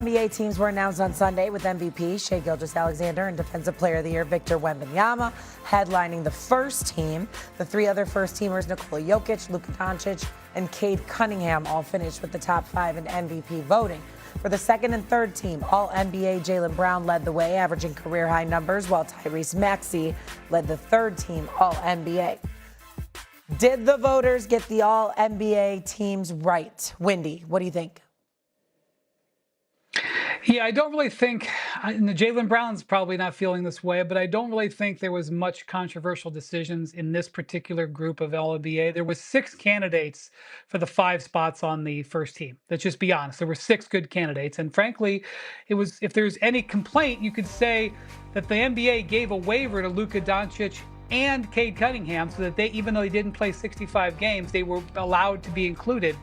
NBA teams were announced on Sunday with MVP Shai Gilgeous-Alexander and Defensive Player of the Year Victor Wembanyama headlining the first team. The three other first-teamers, Nikola Jokic, Luka Doncic, and Cade Cunningham, all finished with the top five in MVP voting. For the second and third team, All-NBA Jaylen Brown led the way, averaging career-high numbers, while Tyrese Maxey led the third team All-NBA. Did the voters get the All-NBA teams right? Wendy, what do you think? Yeah, I don't really think, Jaylen Brown's probably not feeling this way, but I don't really think there was much controversial decisions in this particular group of All-NBA. There was 6 candidates for the 5 spots on the first team. Let's just be honest. There were 6 good candidates. And frankly, it was, if there's any complaint, you could say that the NBA gave a waiver to Luka Doncic and Cade Cunningham so that they, even though they didn't play 65 games, they were allowed to be included.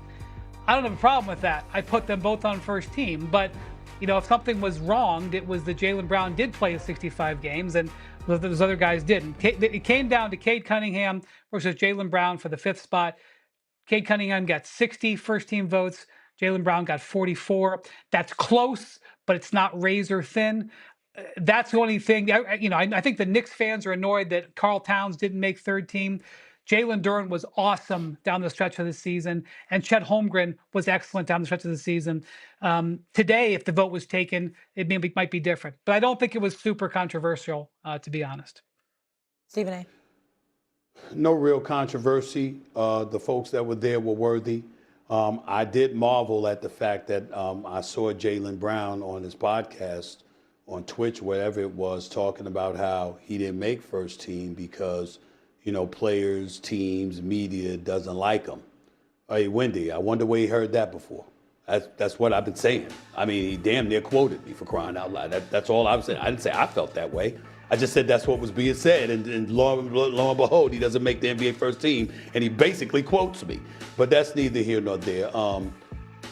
I don't have a problem with that. I put them both on first team, but if something was wronged, it was that Jaylen Brown did play 65 games and those other guys didn't. It came down to Cade Cunningham versus Jaylen Brown for the 5th spot. Cade Cunningham got 60 first-team votes. Jaylen Brown got 44. That's close, but it's not razor thin. That's the only thing. I think the Knicks fans are annoyed that Karl Towns didn't make third team. Jalen Duren was awesome down the stretch of the season, and Chet Holmgren was excellent down the stretch of the season. Today, if the vote was taken, it might be different. But I don't think it was super controversial, to be honest. Stephen A. No real controversy. The folks that were there were worthy. I did marvel at the fact that I saw Jaylen Brown on his podcast on Twitch, wherever it was, talking about how he didn't make first team because players, teams, media doesn't like him. Hey, Wendy, I wonder where he heard that before. That's what I've been saying. I mean, he damn near quoted me, for crying out loud. That's all I was saying. I didn't say I felt that way. I just said that's what was being said. And lo and behold, he doesn't make the NBA first team, and he basically quotes me. But that's neither here nor there.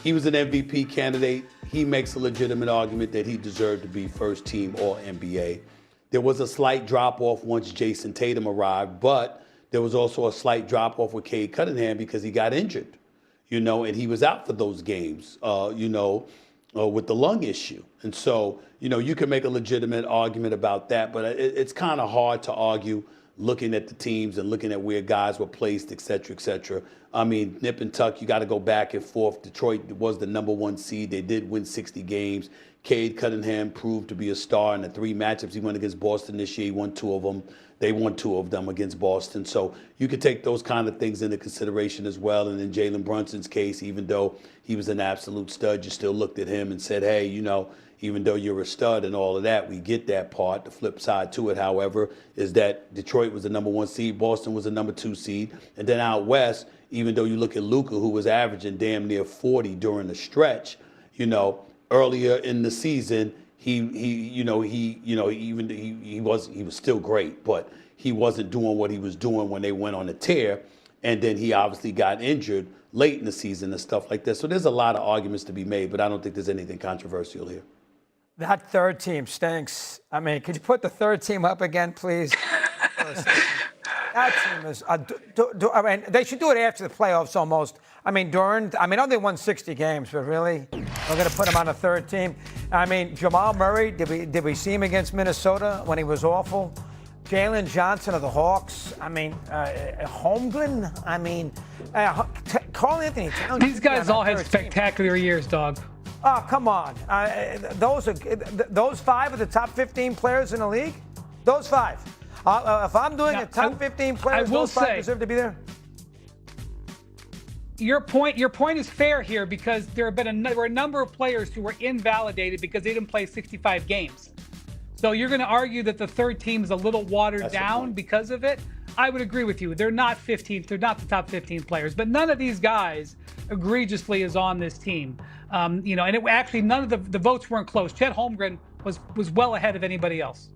He was an MVP candidate. He makes a legitimate argument that he deserved to be first team All-NBA. There was a slight drop-off once Jason Tatum arrived, but there was also a slight drop-off with Cade Cunningham because he got injured, and he was out for those games, with the lung issue. And so, you can make a legitimate argument about that, but it's kind of hard to argue looking at the teams and looking at where guys were placed, et cetera, et cetera. I mean, nip and tuck, you got to go back and forth. Detroit was the #1 seed. They did win 60 games. Cade Cunningham proved to be a star in the 3 matchups he went against Boston this year. He won 2 of them. They won 2 of them against Boston. So you could take those kind of things into consideration as well. And in Jalen Brunson's case, even though he was an absolute stud, you still looked at him and said, hey, even though you're a stud and all of that, we get that part. The flip side to it, however, is that Detroit was the #1 seed. Boston was the #2 seed. And then out west, even though you look at Luka, who was averaging damn near 40 during the stretch, earlier in the season, he was still great, but he wasn't doing what he was doing when they went on a tear. And then he obviously got injured late in the season and stuff like that. So there's a lot of arguments to be made, but I don't think there's anything controversial here. That third team stinks. I mean, could you put the third team up again, please? That team is. They should do it after the playoffs almost. I mean, Duren. I know they won 60 games, but really, we're going to put him on a third team. I mean, Jamal Murray. Did we see him against Minnesota when he was awful? Jalen Johnson of the Hawks. I mean, Holmgren. I mean, Karl Anthony Towns. These guys all had spectacular years, dog. Oh, come on. Those 5 are the top 15 players in the league? Those 5. If I'm doing a top 15 players, those 5 deserve to be there? Your point is fair here because there were a number of players who were invalidated because they didn't play 65 games. So you're going to argue that the third team is a little watered down because of it? I would agree with you. They're not 15th. They're not the top 15 players. But none of these guys egregiously is on this team. And none of the votes weren't close. Chet Holmgren was well ahead of anybody else.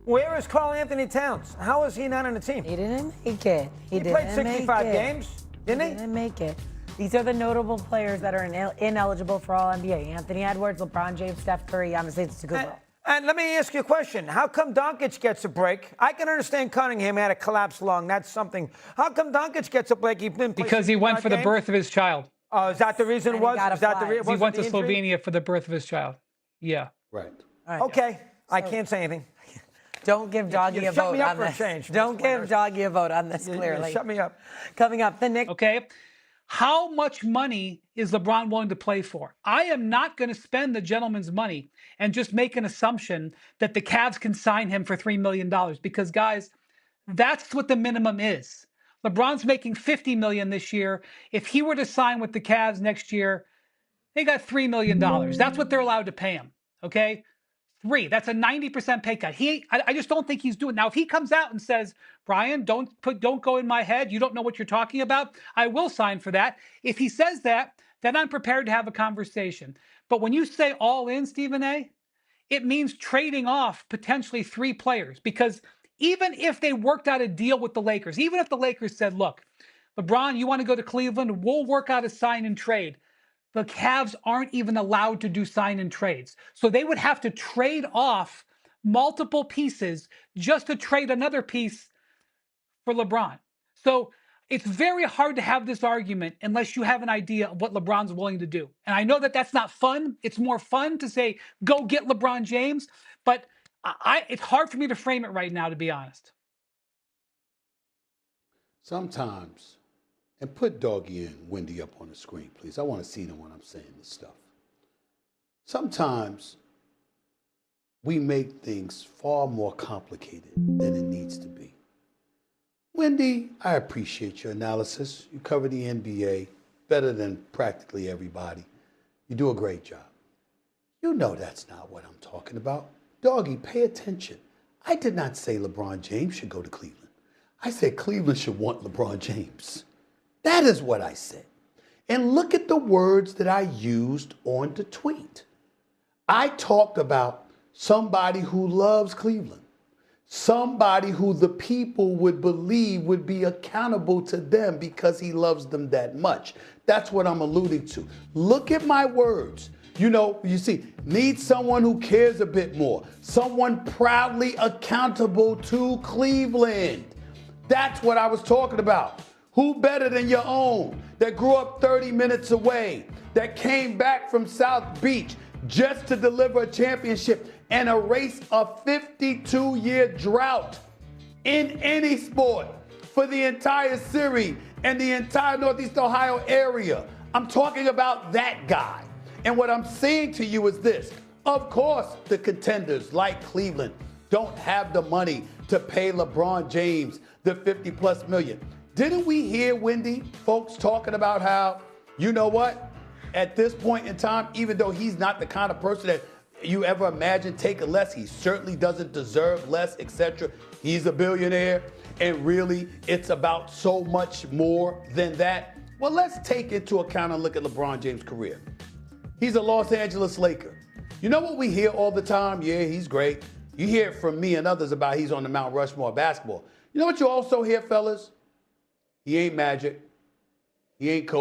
Where is Karl Anthony Towns? How is he not on the team? He didn't make it. He played 65 games, didn't he? He didn't make it. These are the notable players that are ineligible for All-NBA. Anthony Edwards, LeBron James, Steph Curry. Honestly, it's a good one. And let me ask you a question. How come Doncic gets a break? I can understand Cunningham had a collapsed lung. That's something. How come Doncic gets a break? Because he went for the birth of his child. Oh, is that the reason it And he was? got a Is that the flag. reason? He went to Slovenia for the birth of his child. Yeah. Right. All right. Okay, I can't say anything. Don't give Doggy You a shut vote me up on for a this. change, Don't Mr. give Winters. Doggy a vote on this, You clearly. shut me up. Coming up, the Knicks. Okay. How much money is LeBron willing to play for? I am not going to spend the gentleman's money and just make an assumption that the Cavs can sign him for $3 million because, guys, that's what the minimum is. LeBron's making $50 million this year. If he were to sign with the Cavs next year, they got $3 million. That's what they're allowed to pay him. Okay. That's a 90% pay cut. I just don't think he's doing. Now, if he comes out and says, Brian, don't go in my head. You don't know what you're talking about. I will sign for that. If he says that, then I'm prepared to have a conversation. But when you say all in, Stephen A., it means trading off potentially 3 players, because even if they worked out a deal with the Lakers, even if the Lakers said, look, LeBron, you want to go to Cleveland, we'll work out a sign and trade. The Cavs aren't even allowed to do sign and trades. So they would have to trade off multiple pieces just to trade another piece for LeBron. So it's very hard to have this argument unless you have an idea of what LeBron's willing to do. And I know that that's not fun. It's more fun to say, go get LeBron James. But it's hard for me to frame it right now, to be honest. Sometimes, and put Doggy and Wendy up on the screen, please. I want to see them when I'm saying this stuff. Sometimes we make things far more complicated than it needs to be. Wendy, I appreciate your analysis. You cover the NBA better than practically everybody. You do a great job. You know that's not what I'm talking about. Doggy, pay attention. I did not say LeBron James should go to Cleveland. I said Cleveland should want LeBron James. That is what I said. And look at the words that I used on the tweet. I talked about somebody who loves Cleveland, somebody who the people would believe would be accountable to them because he loves them that much. That's what I'm alluding to. Look at my words. You know, you see, need someone who cares a bit more, someone proudly accountable to Cleveland. That's what I was talking about. Who better than your own that grew up 30 minutes away, that came back from South Beach just to deliver a championship and erase a 52-year drought in any sport for the entire series and the entire Northeast Ohio area? I'm talking about that guy. And what I'm saying to you is this. Of course, the contenders like Cleveland don't have the money to pay LeBron James the 50+ million. Didn't we hear, Wendy, folks talking about how, you know what, at this point in time, even though he's not the kind of person that you ever imagine taking less, he certainly doesn't deserve less, etc. He's a billionaire, and really, it's about so much more than that. Well, let's take into account and look at LeBron James' career. He's a Los Angeles Laker. You know what we hear all the time? Yeah, he's great. You hear it from me and others about he's on the Mount Rushmore of basketball. You know what you also hear, fellas? He ain't Magic. He ain't Kobe.